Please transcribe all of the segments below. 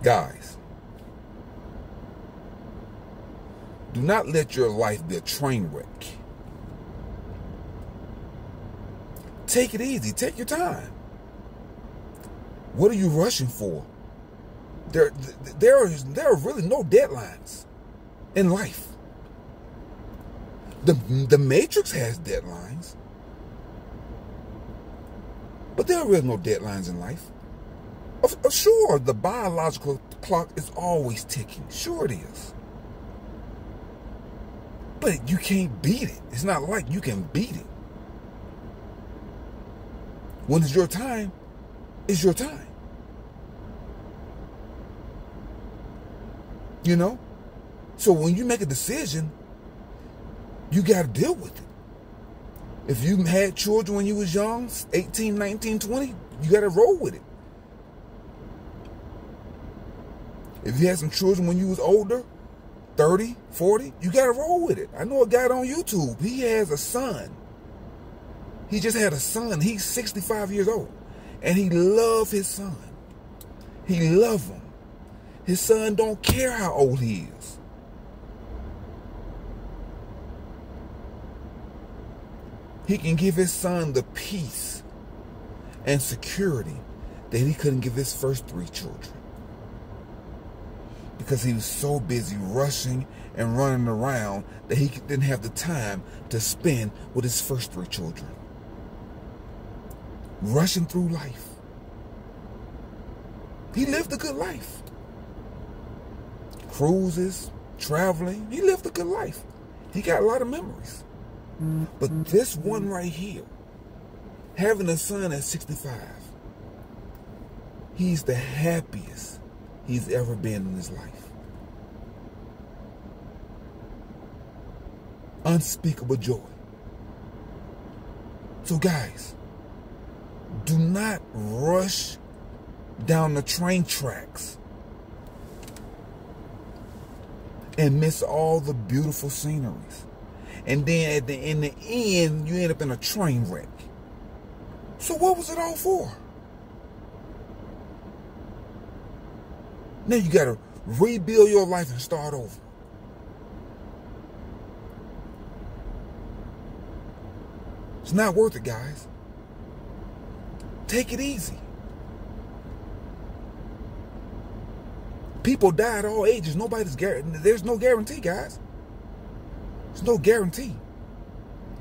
Guys, do not let your life be a train wreck. Take it easy. Take your time. What are you rushing for? There are really no deadlines in life. The Matrix has deadlines, but there are really no deadlines in life. Sure, the biological clock is always ticking. Sure it is. But you can't beat it. It's not like you can beat it. When it's your time, it's your time. You know? So when you make a decision, you got to deal with it. If you had children when you was young, 18, 19, 20, you got to roll with it. If you had some children when you was older, 30, 40, you got to roll with it. I know a guy on YouTube. He has a son. He just had a son. He's 65 years old. And he loves his son. He loves him. His son don't care how old he is. He can give his son the peace and security that he couldn't give his first 3 children. Because he was so busy rushing and running around that he didn't have the time to spend with his first 3 children. Rushing through life. He lived a good life. Cruises, traveling, he lived a good life. He got a lot of memories. But this one right here, having a son at 65, he's the happiest he's ever been in his life. Unspeakable joy. So guys, do not rush down the train tracks and miss all the beautiful sceneries. And then in the end, you end up in a train wreck. So what was it all for? Now you got to rebuild your life and start over. It's not worth it, guys. Take it easy. People die at all ages. There's no guarantee, guys. There's no guarantee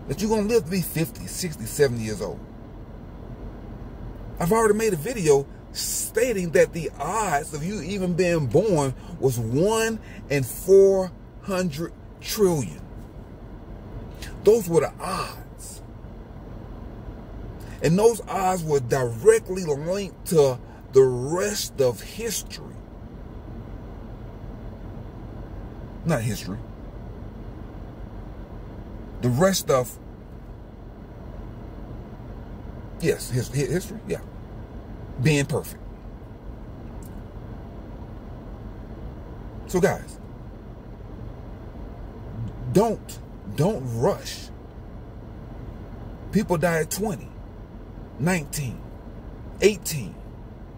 that you're going to live to be 50, 60, 70 years old. I've already made a video stating that the odds of you even being born was 1 in 400 trillion. Those were the odds. And those odds were directly linked to the rest of history. Not history. The rest of, yes, history, yeah. Being perfect. So guys, don't rush. People die at 20, 19, 18.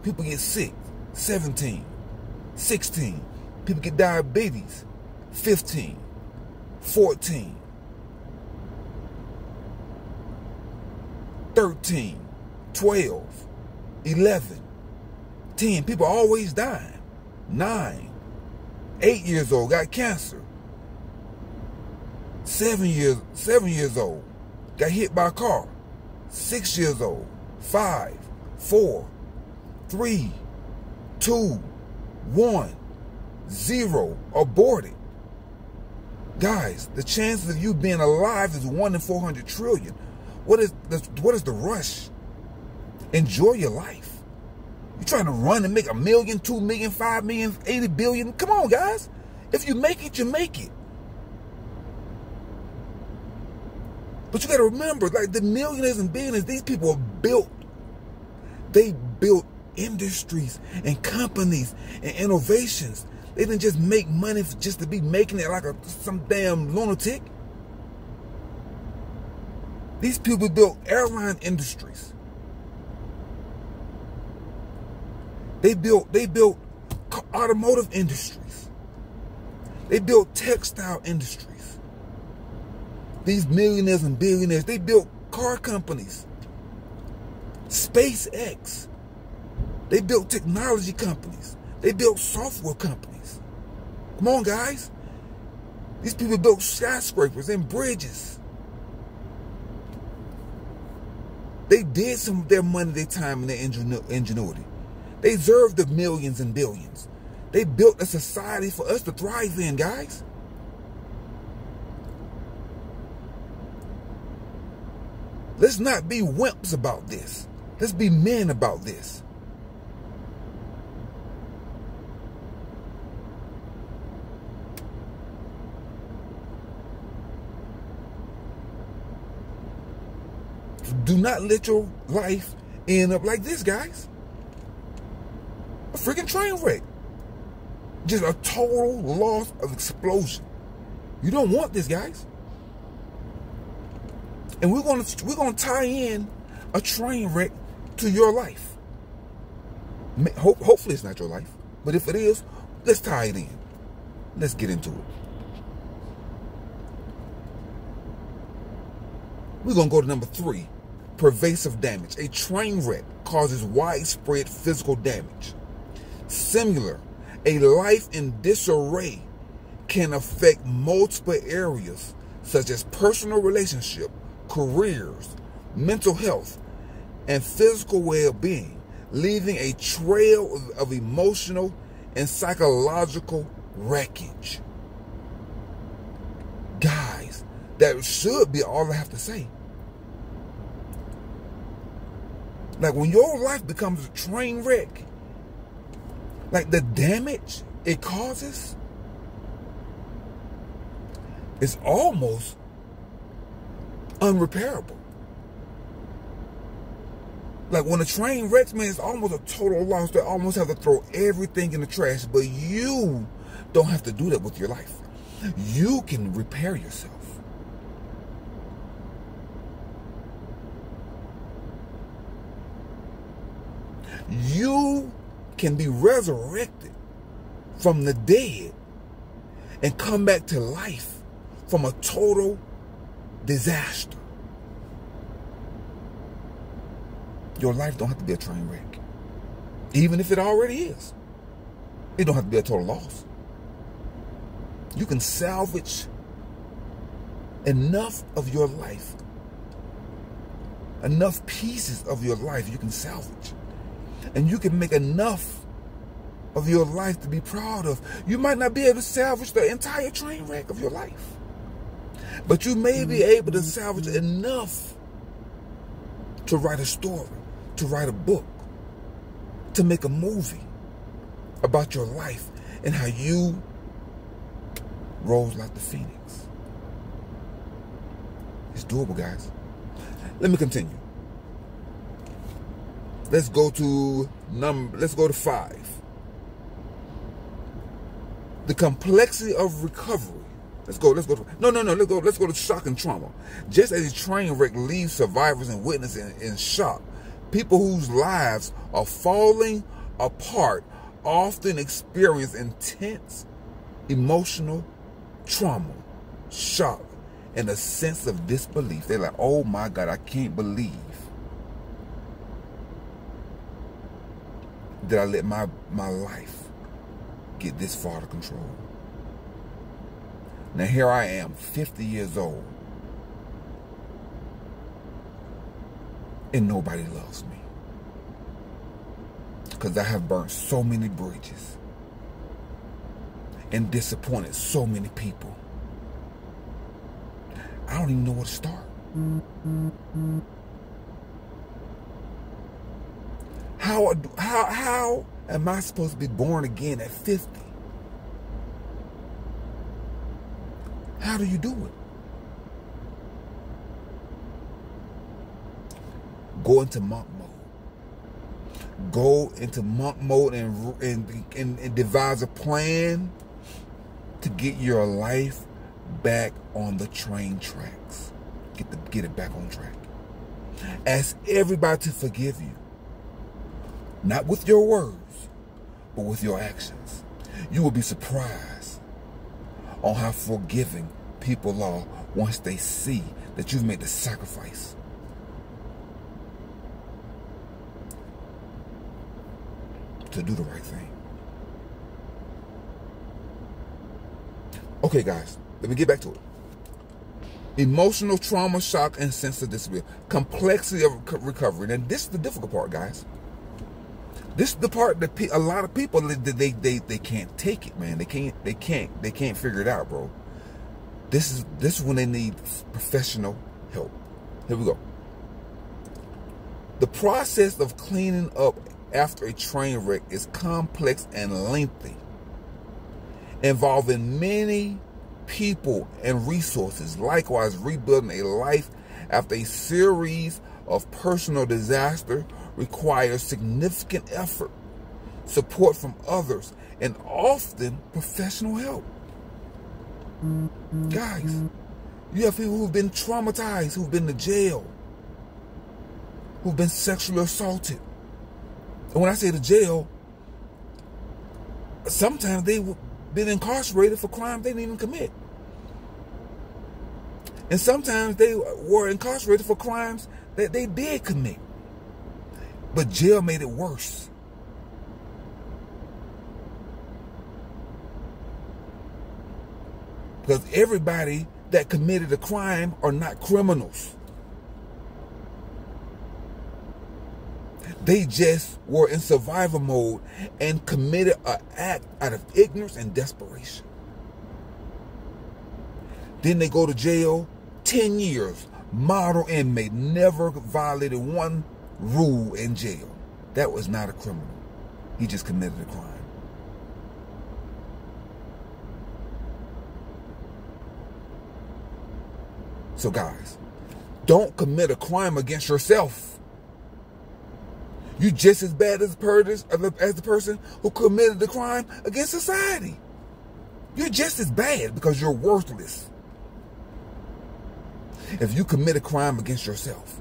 People get sick, 17, 16. People get diabetes, 15, 14, 13, 12, 11, 10. People always dying. 9, 8 years old, got cancer. 7 years old, got hit by a car. 6 years old, 5, 4, 3, 2, 1, 0, aborted. Guys, the chances of you being alive is 1 in 400 trillion. What is the rush? Enjoy your life. You're trying to run and make 1 million, 2 million, 5 million, 80 billion. Come on, guys. If you make it, you make it. But you got to remember, like the millionaires and billionaires, these people are built. They built industries and companies and innovations. They didn't just make money just to be making it like some damn lunatic. These people built airline industries. They built automotive industries. They built textile industries. These millionaires and billionaires, they built car companies. SpaceX. They built technology companies. They built software companies. Come on, guys. These people built skyscrapers and bridges. They did some of their money, their time, and their ingenuity. They deserve the millions and billions. They built a society for us to thrive in, guys. Let's not be wimps about this. Let's be men about this. Do not let your life end up like this, guys. A freaking train wreck. Just a total loss of explosion. You don't want this, guys. And we're gonna tie in a train wreck to your life. Hopefully it's not your life, but if it is, let's tie it in. Let's get into it. We're gonna go to number 3. Pervasive damage. A train wreck causes widespread physical damage. Similar, a life in disarray can affect multiple areas such as personal relationship, careers, mental health, and physical well-being, leaving a trail of emotional and psychological wreckage. Guys, that should be all I have to say. Like when your life becomes a train wreck, like the damage it causes is almost unrepairable. Like when a train wrecks, man, it's almost a total loss. They almost have to throw everything in the trash, but you don't have to do that with your life. You can repair yourself. You can be resurrected from the dead and come back to life from a total disaster. Your life don't have to be a train wreck. Even if it already is. It don't have to be a total loss. You can salvage enough of your life. Enough pieces of your life you can salvage. And you can make enough of your life to be proud of. You might not be able to salvage the entire train wreck of your life. But you may be able to salvage enough to write a story, to write a book, to make a movie about your life and how you rose like the phoenix. It's doable, guys. Let me continue. Let's go to 5. The complexity of recovery. Let's go to shock and trauma. Just as a train wreck leaves survivors and witnesses in shock, people whose lives are falling apart often experience intense emotional trauma, shock, and a sense of disbelief. They're like, oh my God, I can't believe that I let my life get this far out of control. Now here I am, 50 years old, and nobody loves me because I have burnt so many bridges and disappointed so many people. I don't even know where to start. How am I supposed to be born again at 50? How do you do it? Go into monk mode. Go into monk mode and devise a plan to get your life back on the train tracks. Get it back on track. Ask everybody to forgive you. Not with your words, but with your actions. You will be surprised on how forgiving people are once they see that you've made the sacrifice. To do the right thing. Okay, guys, let me get back to it. Emotional trauma, shock, and sensory disability. Complexity of recovery. And this is the difficult part, guys. This is the part that a lot of people they can't take it, man. They can't figure it out, bro. This is when they need professional help. Here we go. The process of cleaning up after a train wreck is complex and lengthy, involving many people and resources. Likewise, rebuilding a life after a series of personal disaster requires significant effort, support from others, and often professional help. Guys, you have people who've been traumatized, who've been to jail, who've been sexually assaulted. And when I say to jail, sometimes they've been incarcerated for crimes they didn't even commit. And sometimes they were incarcerated for crimes that they did commit. But jail made it worse. Because everybody that committed a crime are not criminals. They just were in survival mode and committed an act out of ignorance and desperation. Then they go to jail, 10 years, model inmate, never violated one rule in jail. That was not a criminal. He just committed a crime. So guys, don't commit a crime against yourself. You're just as bad as the person who committed the crime against society. You're just as bad because you're worthless. If you commit a crime against yourself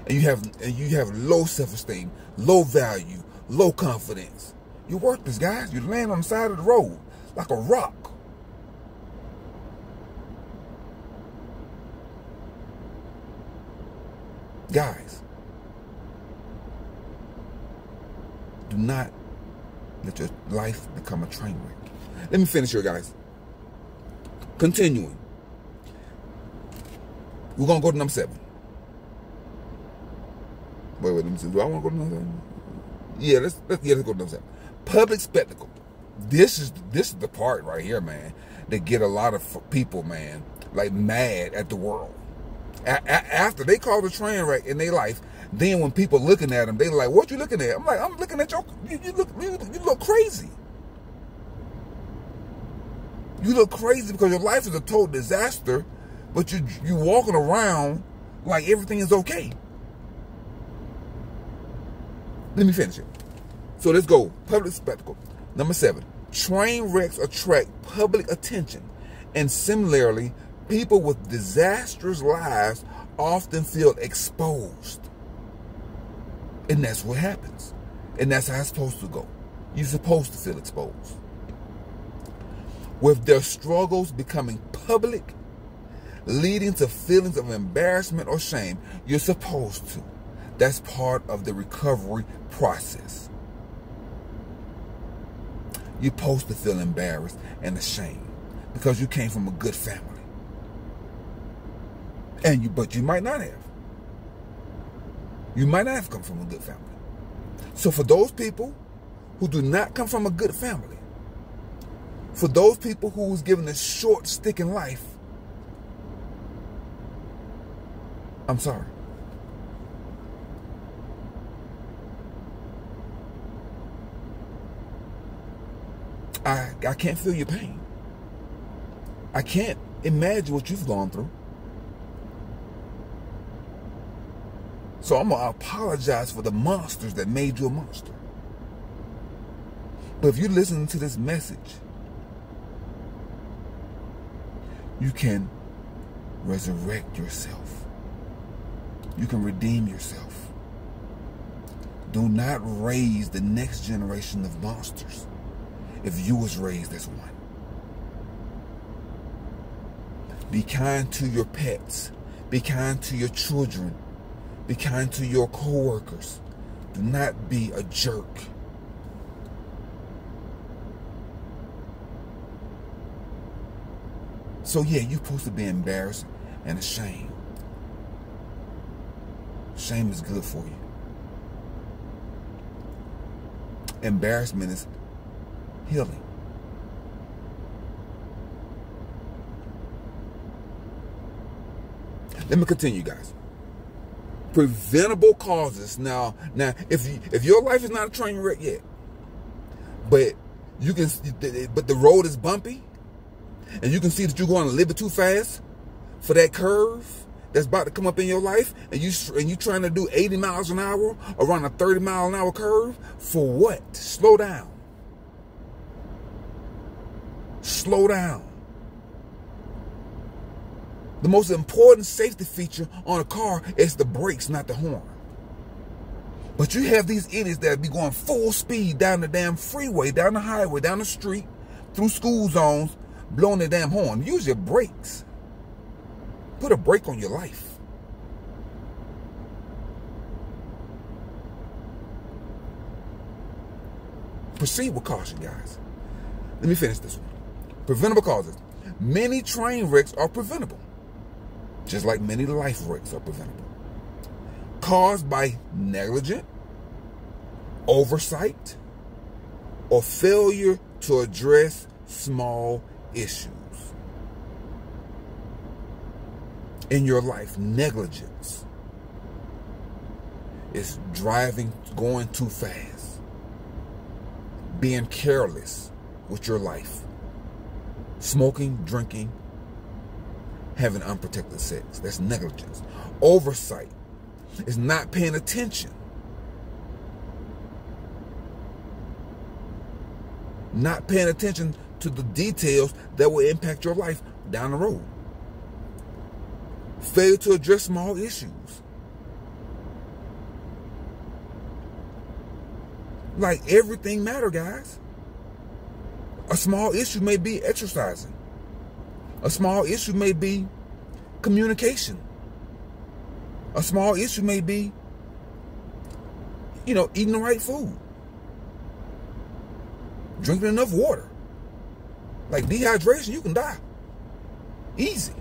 and you have low self-esteem, low value, low confidence, you're worthless, guys. You're laying on the side of the road like a rock. Guys, do not let your life become a train wreck. Let me finish here, guys. Continuing. We're going to go to number 7. Wait, let me see. Do I want to go to number 7? Yeah, let's go to number 7. Public spectacle. This is the part right here, man, that get a lot of people, man, like mad at the world. After they cause a train wreck in their life, then when people looking at them, they like, "What you looking at?" I'm like, "I'm looking at you look crazy. You look crazy because your life is a total disaster, but you walking around like everything is okay." Let me finish it. So let's go. Public spectacle. Number 7. Train wrecks attract public attention, and similarly, people with disastrous lives often feel exposed. And that's what happens. And that's how it's supposed to go. You're supposed to feel exposed. With their struggles becoming public, leading to feelings of embarrassment or shame, you're supposed to. That's part of the recovery process. You're supposed to feel embarrassed and ashamed because you came from a good family. But you might not have. You might not have come from a good family. So for those people who do not come from a good family, for those people who was given a short stick in life, I'm sorry. I can't feel your pain. I can't imagine what you've gone through. So I'm going to apologize for the monsters that made you a monster. But if you're listening to this message, you can resurrect yourself. You can redeem yourself. Do not raise the next generation of monsters if you was raised as one. Be kind to your pets. Be kind to your children. Be kind to your co-workers. Do not be a jerk. So yeah, you're supposed to be embarrassed and ashamed. Shame is good for you. Embarrassment is healing. Let me continue, guys. Preventable causes. Now, if your life is not a train wreck yet, but the road is bumpy, and you can see that you're going a little bit too fast for that curve that's about to come up in your life, and you trying to do 80 miles an hour around a 30-mile-an-hour curve, for what? Slow down. Slow down. The most important safety feature on a car is the brakes, not the horn. But you have these idiots that be going full speed down the damn freeway, down the highway, down the street, through school zones, blowing their damn horn. Use your brakes. Put a brake on your life. Proceed with caution, guys. Let me finish this one. Preventable causes. Many train wrecks are preventable, just like many life wrecks are preventable. Caused by negligent, oversight, or failure to address small issues in your life. Negligence is driving, going too fast, being careless with your life, smoking, drinking, having unprotected sex. That's negligence. Oversight is not paying attention. Not paying attention to the details that will impact your life down the road. Failure to address small issues. Like, everything matters, guys. A small issue may be exercising. A small issue may be communication. A small issue may be, eating the right food. Drinking enough water. Like dehydration, you can die. Easy.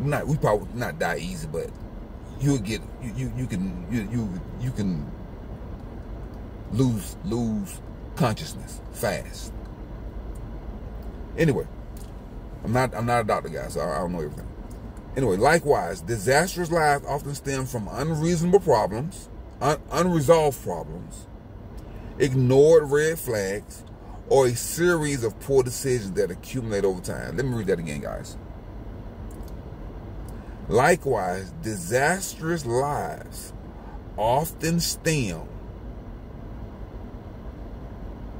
We probably not die easy, but you'll get you can lose consciousness fast. Anyway, I'm not a doctor, guys, so I don't know everything. Anyway, likewise, disastrous lives often stem from unreasonable problems, unresolved problems, ignored red flags, or a series of poor decisions that accumulate over time. Let me read that again, guys. Likewise, disastrous lives often stem.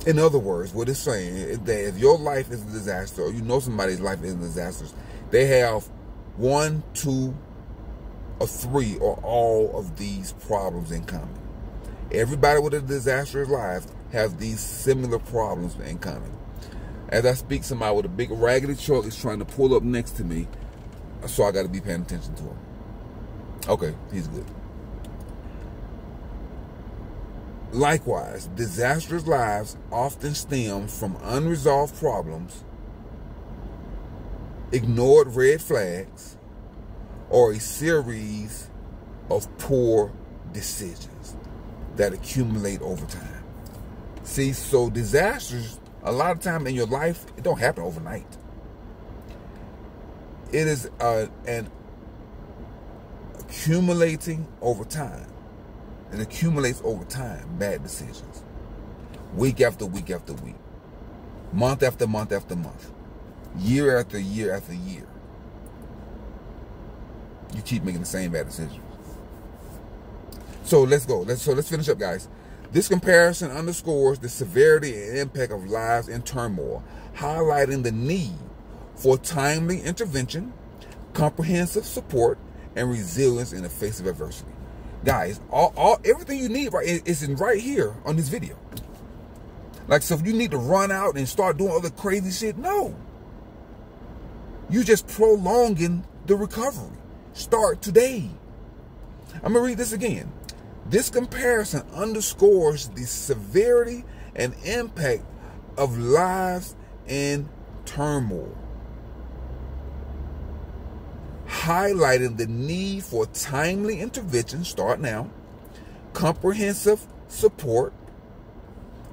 In other words, what it's saying is that if your life is a disaster, or you know somebody's life is a disaster, they have 1, 2, or 3, or all of these problems in common. Everybody with a disastrous life has these similar problems in common. As I speak, somebody with a big raggedy truck is trying to pull up next to me, so I got to be paying attention to him. Okay, he's good. Likewise, disastrous lives often stem from unresolved problems, ignored red flags, or a series of poor decisions that accumulate over time. See, so disasters, a lot of time in your life, it don't happen overnight. It is an accumulating over time. It accumulates over time, bad decisions. Week after week after week. Month after month after month. Year after year after year. You keep making the same bad decisions. So let's go. Let's finish up, guys. This comparison underscores the severity and impact of lives in turmoil, highlighting the need for timely intervention, comprehensive support, and resilience in the face of adversity. Guys, everything you need is in right here on this video. Like, so if you need to run out and start doing other crazy shit, no. You just prolonging the recovery. Start today. I'm going to read this again. This comparison underscores the severity and impact of lives in turmoil, highlighting the need for timely intervention, start now, comprehensive support,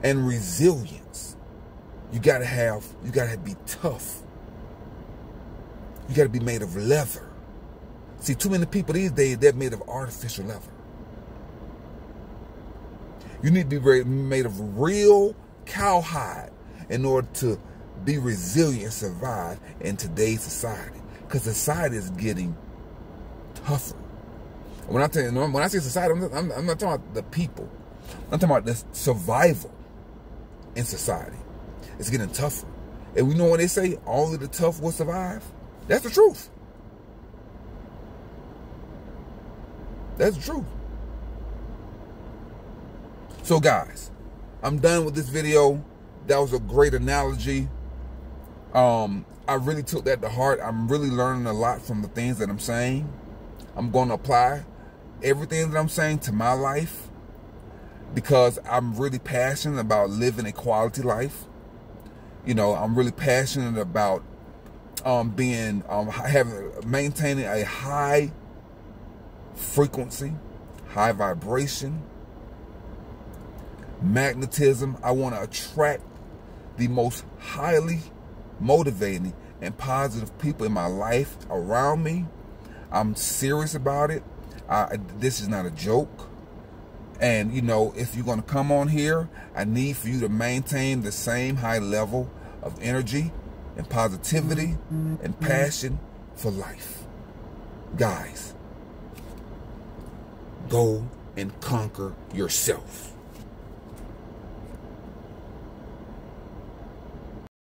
and resilience. You gotta be tough. You gotta be made of leather. See, too many people these days, they're made of artificial leather. You need to be made of real cowhide in order to be resilient and survive in today's society. Because society is getting tougher. When I say society, I'm not talking about the people. I'm talking about the survival in society. It's getting tougher. And we know when they say only the tough will survive, that's the truth. That's the truth. So guys, I'm done with this video. That was a great analogy. I really took that to heart. I'm really learning a lot from the things that I'm saying. I'm going to apply everything that I'm saying to my life because I'm really passionate about living a quality life. You know, I'm really passionate about maintaining a high frequency, high vibration, magnetism. I want to attract the most highly motivating and positive people in my life around me. I'm serious about it. This is not a joke. And, you know, if you're going to come on here, I need for you to maintain the same high level of energy and positivity and passion for life. Guys, go and conquer yourself.